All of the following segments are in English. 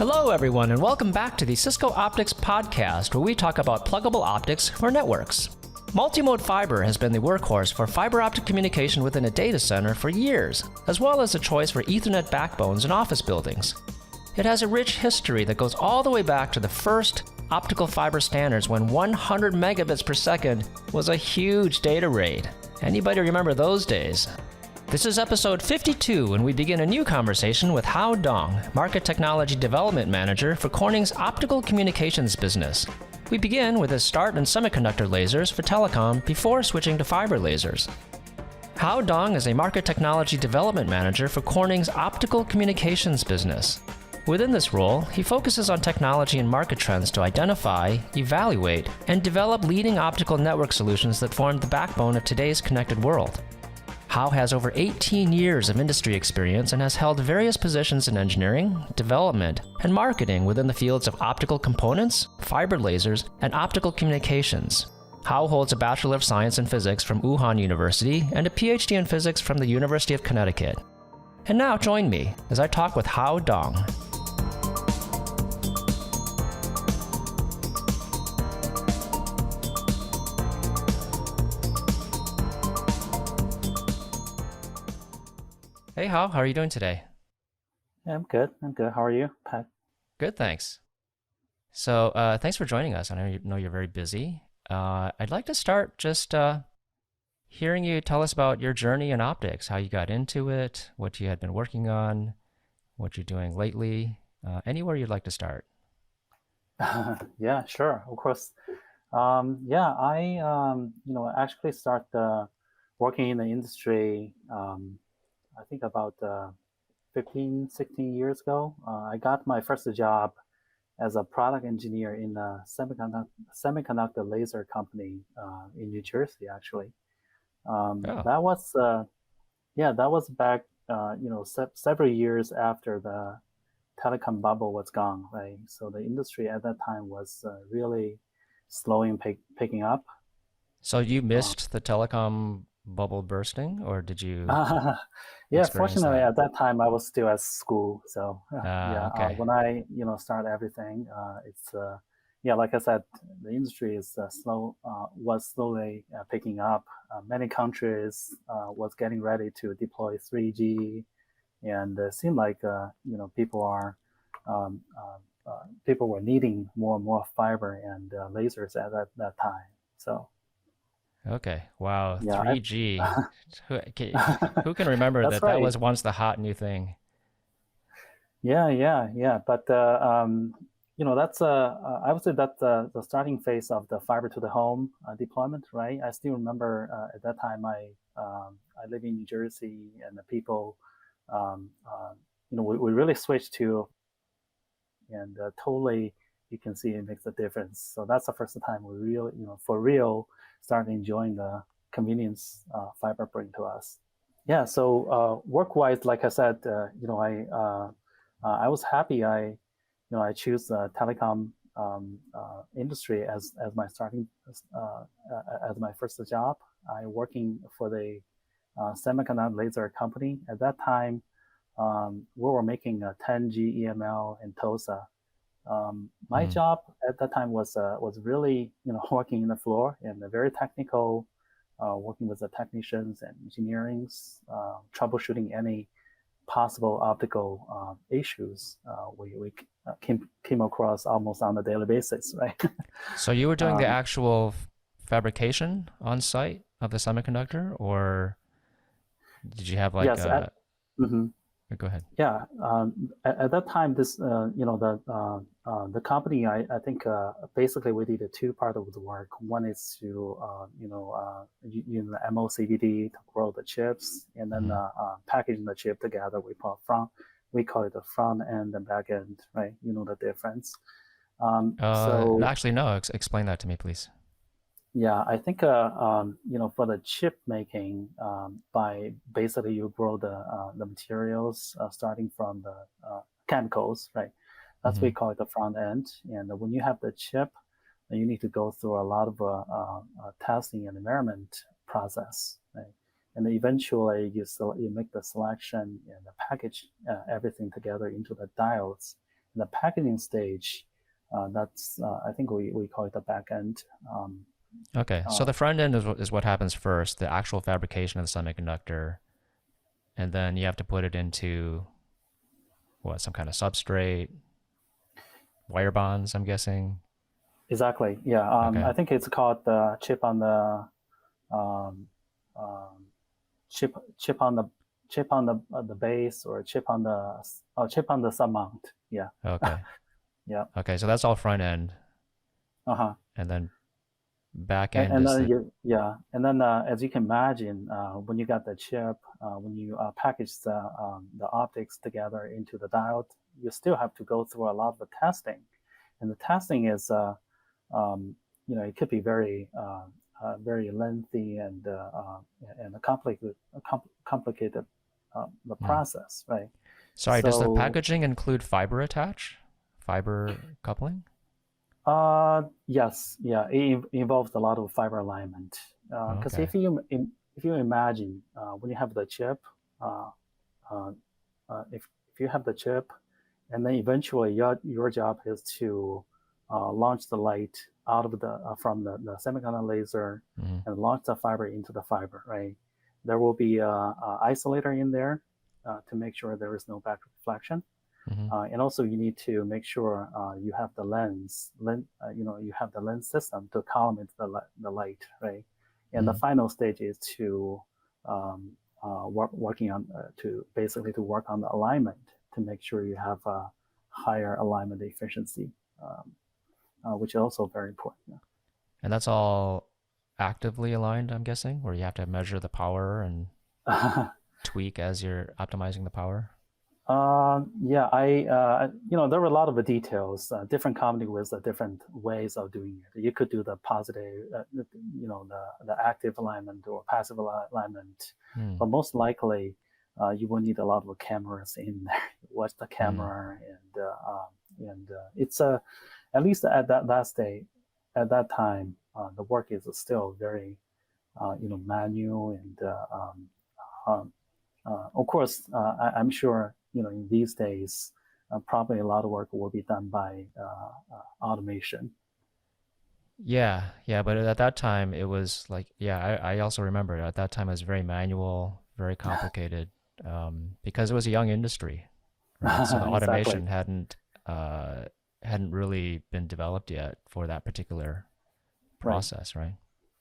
Hello, everyone, and welcome back to the Cisco Optics Podcast, where we talk about pluggable optics for networks. Multi-modeFiber has been the workhorse for fiber optic communication within a data center for years, as well as a choice for Ethernet backbones in office buildings. It has a rich history that goes all the way back to the first optical fiber standards when 100 megabits per second was a huge data rate. Anybody remember those days? This is episode 52, and we begin a new conversation with Hao Dong, Market Technology Development Manager for Corning's optical communications business. We begin with his start in semiconductor lasers for telecom before switching to fiber lasers. Hao Dong is a Market Technology Development Manager for Corning's optical communications business. Within this role, he focuses on technology and market trends to identify, evaluate, and develop leading optical network solutions that form the backbone of today's connected world. Hao has over 18 years of industry experience and has held various positions in engineering, development, and marketing within the fields of optical components, fiber lasers, and optical communications. Hao holds a Bachelor of Science in Physics from Wuhan University and a PhD in Physics from the University of Connecticut. And now join me as I talk with Hao Dong. Hey, Hao, how are you doing today? Yeah, I'm good. How are you, Pat? Good, thanks. So thanks for joining us. I know you're very busy. I'd like to start just hearing you tell us about your journey in optics, how you got into it, what you had been working on, what you're doing lately, anywhere you'd like to start. Yeah, sure, of course. I actually started working in the industry. I think about 15, 16 years ago. I got my first job as a product engineer in a semiconductor laser company in New Jersey, actually. That was back, several years after the telecom bubble was gone, right? So the industry at that time was really slowing, picking up. So you missed the telecom bubble bursting, or did you yeah, experience fortunately that? at that time I was still at school, so Okay. when I start everything, it's like I said, the industry is was slowly picking up. Many countries was getting ready to deploy 3G, and it seemed like um, people were needing more and more fiber and lasers at that time. So Okay. Wow. yeah, 3G. Who can remember that's that right. was once the hot new thing? Yeah. But that's I would say that's the starting phase of the fiber to the home deployment, right? I still remember at that time I live in New Jersey, and the people, we really switched to, and totally you can see it makes a difference. So that's the first time we really, for real, started enjoying the convenience fiber bring to us. Yeah. So work-wise, like I said, I was happy. I choose the telecom industry as my starting as my first job. I working for the semiconductor laser company. At that time, we were making a 10G EML and TOSA. My job at that time was really working in the floor and very technical, working with the technicians and engineerings, troubleshooting any possible optical issues we came across almost on a daily basis, right? So you were doing the actual fabrication on site of the semiconductor, or did you have like yes. Mhm. Go ahead. Yeah. At that time, this the company, I think basically we did a two part of the work. One is to use the MOCVD to grow the chips, and then packaging the chip together. We call it the front end and back end, right? You know the difference. Actually, no. Explain that to me, please. Yeah, I think for the chip making, by basically you grow the materials starting from the chemicals, right? That's what we call it the front end. And when you have the chip, you need to go through a lot of testing and environment process, right? And then eventually you make the selection and the package everything together into the diodes, the packaging stage, that's I think we call it the back end. Okay, so the front end is what happens first, the actual fabrication of the semiconductor, and then you have to put it into what, some kind of substrate, wire bonds, I'm guessing. Exactly. Yeah. Okay. I think it's called the chip on the um, um, chip on the base, or chip on the sub mount. Yeah. Okay. Yeah. Okay, so that's all front end, Uh-huh. and then back end And is then the and then as you can imagine, when you got the chip, when you package the optics together into the diode, you still have to go through a lot of the testing, and the testing is it could be very lengthy and a complicated the process, right? Sorry, does the So packaging include fiber attach? Fiber coupling? yes, yeah, it involves a lot of fiber alignment. Because Okay. if you imagine when you have the chip, uh, uh, if you have the chip, and then eventually your job is to launch the light out of the from the semiconductor laser Mm-hmm. and launch the fiber into the fiber, right? There will be a isolator in there to make sure there is no back reflection. Mm-hmm. And also you need to make sure you have the you have the lens system to collimate the light, right? And the Mm-hmm. final stage is to working on to basically to work on the alignment to make sure you have a higher alignment efficiency, which is also very important. And that's all actively aligned, I'm guessing, where you have to measure the power and tweak as you're optimizing the power. Yeah, there were a lot of details. Different company with different ways of doing it. You could do the positive, the active alignment or passive alignment, Hmm. but most likely, you will need a lot of cameras in there. Watch the Hmm. camera, and it's at least at that stage, at that time, the work is still very, manual and um, of course, I'm sure in these days, probably a lot of work will be done by automation. Yeah, yeah, but at that time it was like, yeah, I also remember at that time it was very manual, very complicated, because it was a young industry, right? So the Exactly. automation uh, hadn't really been developed yet for that particular Right. process, right?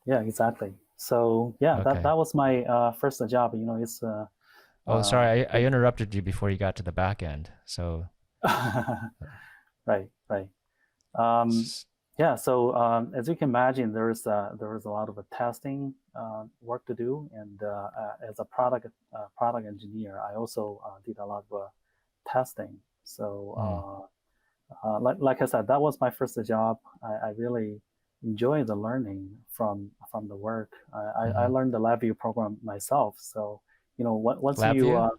Yeah. Exactly. So yeah, Okay. that was my first job. It's Oh, uh, sorry, I interrupted you before you got to the back end. So, right. Right. Um, s- yeah. So as you can imagine, there is a lot of testing work to do, and as a product engineer, I also did a lot of testing. hmm, So like I said, that was my first job. I really enjoy the learning from the work. I hmm. learned the LabVIEW program myself. So once you LabVIEw?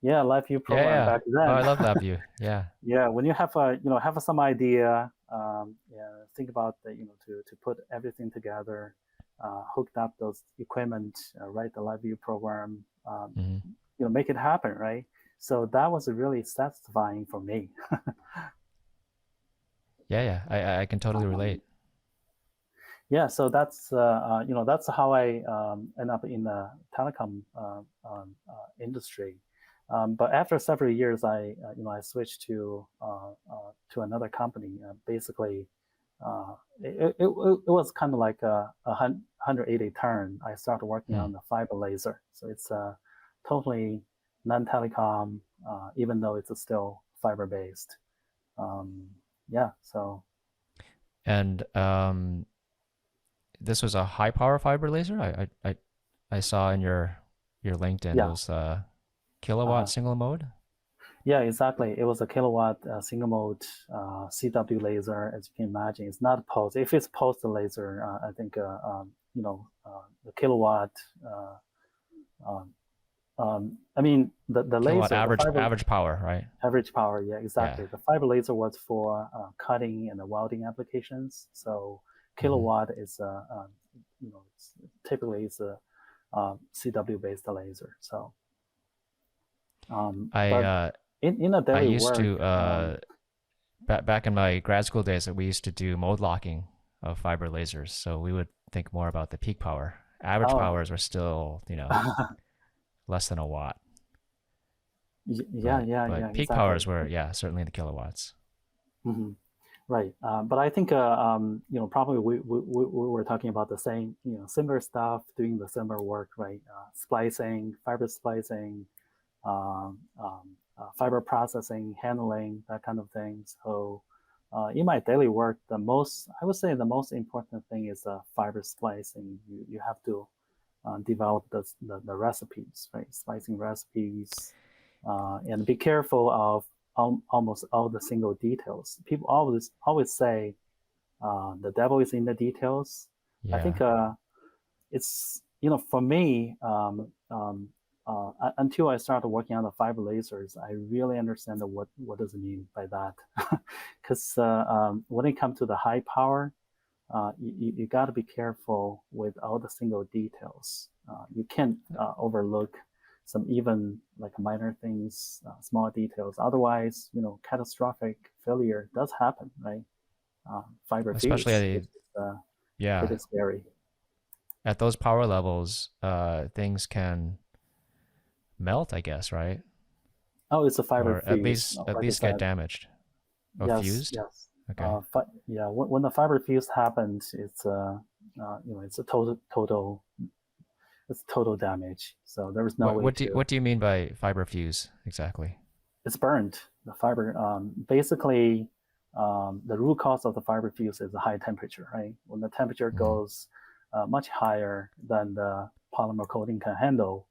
yeah, LabVIEW Yeah, program yeah. back Oh, I then. love LabVIEW. Yeah. Yeah, when you have have some idea, yeah, think about to put everything together, hooked up those equipment, write the LabVIEW program, Hmm. make it happen, right? So that was really satisfying for me. Yeah, yeah. I can totally Um, relate. yeah, so that's how I end up in the telecom industry. But after several years, I switched to another company. Basically, it was kind of like a 180 turn. I started working Hmm. on the fiber laser, so it's totally non-telecom, even though it's still fiber based. Um, yeah, so And this was a high power fiber laser. I saw in your LinkedIn it yeah. was kilowatt Uh-huh. single mode. Yeah, exactly. It was a kilowatt single mode CW laser. As you can imagine, it's not pulse. If it's pulsed laser, I think the kilowatt. Um, I mean the Kilowatt laser, the fiber average power, right? average power. Yeah, Yeah. exactly. The fiber laser was for cutting and welding applications. So Hmm. kilowatt is typically it's a CW based laser. So I but in a I daily used work. to back in my grad school days, we used to do mode locking of fiber lasers. So we would think more about the peak power. Average powers were still, less than a watt. Yeah, but peak exactly. powers were, certainly in the kilowatts. Mm-hmm. Right, but I think probably we were talking about the same, similar stuff, doing the similar work, right? Splicing, fiber splicing, fiber processing, handling, that kind of thing. So in my daily work, I would say the most important thing is fiber splicing. You have to develop the recipes, right? Splicing recipes, and be careful of almost all the single details. People always say the devil is in the details. Yeah. I think it's, for me, until I started working on the fiber lasers, I really understand what does it mean by that. Because when it comes to the high power, you got to be careful with all the single details. You can't overlook some even like minor things, small details. Otherwise, catastrophic failure does happen, right? Fiber especially fuse, pretty scary. At those power levels, things can melt, I guess, right? Oh, it's a fiber or fuse. At least get damaged. Or yes, fused? Yes. Okay. When the fiber fuse happens, it's it's a total damage. So there is no way what do you mean by fiber fuse exactly? It's burned. The fiber, basically, the root cause of the fiber fuse is the high temperature, right? When the temperature goes much higher than the polymer coating can handle,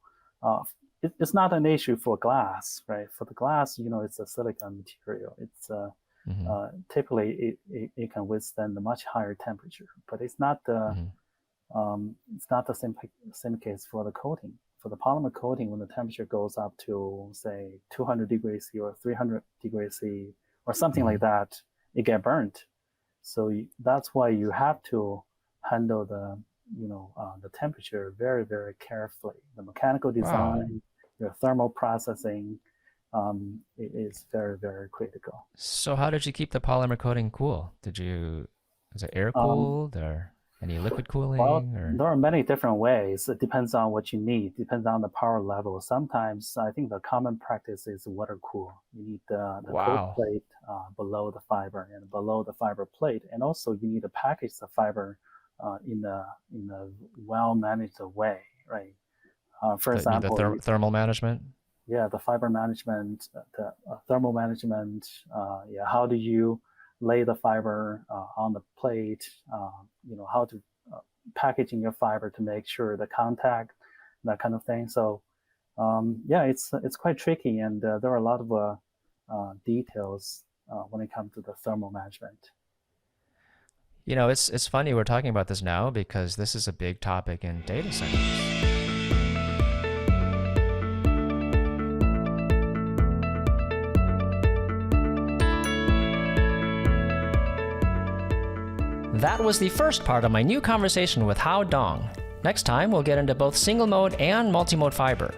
it's not an issue for glass, right? For the glass, it's a silicon material. It's typically it can withstand a much higher temperature, but it's not the same case for the coating. For the polymer coating, when the temperature goes up to say 200 degrees C or 300 degrees C or something like that, it get burnt. So that's why you have to handle the temperature very, very carefully. The mechanical design, your thermal processing, is very, very critical. So how did you keep the polymer coating cool? Was it air cooled or any liquid cooling? Well, there are many different ways. It depends on what you need, depends on the power level. Sometimes I think the common practice is water cool. You need the cold plate below the fiber and below the fiber plate. And also you need to package the fiber in a well-managed way, right? For example, the thermal management? Yeah, the fiber management, the thermal management. How do you lay the fiber on the plate? How to packaging your fiber to make sure the contact, that kind of thing. So, it's quite tricky, and there are a lot of details when it comes to the thermal management. It's funny we're talking about this now because this is a big topic in data centers. That was the first part of my new conversation with Hao Dong. Next time, we'll get into both single-mode and multi-mode fiber.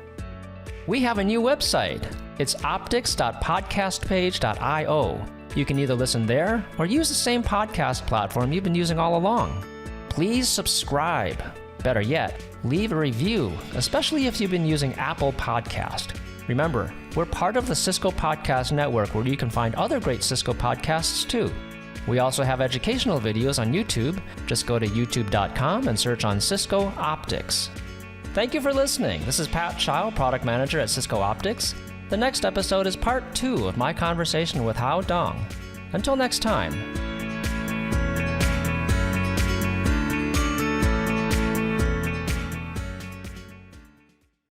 We have a new website. It's optics.podcastpage.io. You can either listen there or use the same podcast platform you've been using all along. Please subscribe. Better yet, leave a review, especially if you've been using Apple Podcast. Remember, we're part of the Cisco Podcast Network where you can find other great Cisco podcasts too. We also have educational videos on YouTube. Just go to youtube.com and search on Cisco Optics. Thank you for listening. This is Pat Chow, Product Manager at Cisco Optics. The next episode is part 2 of my conversation with Hao Dong. Until next time.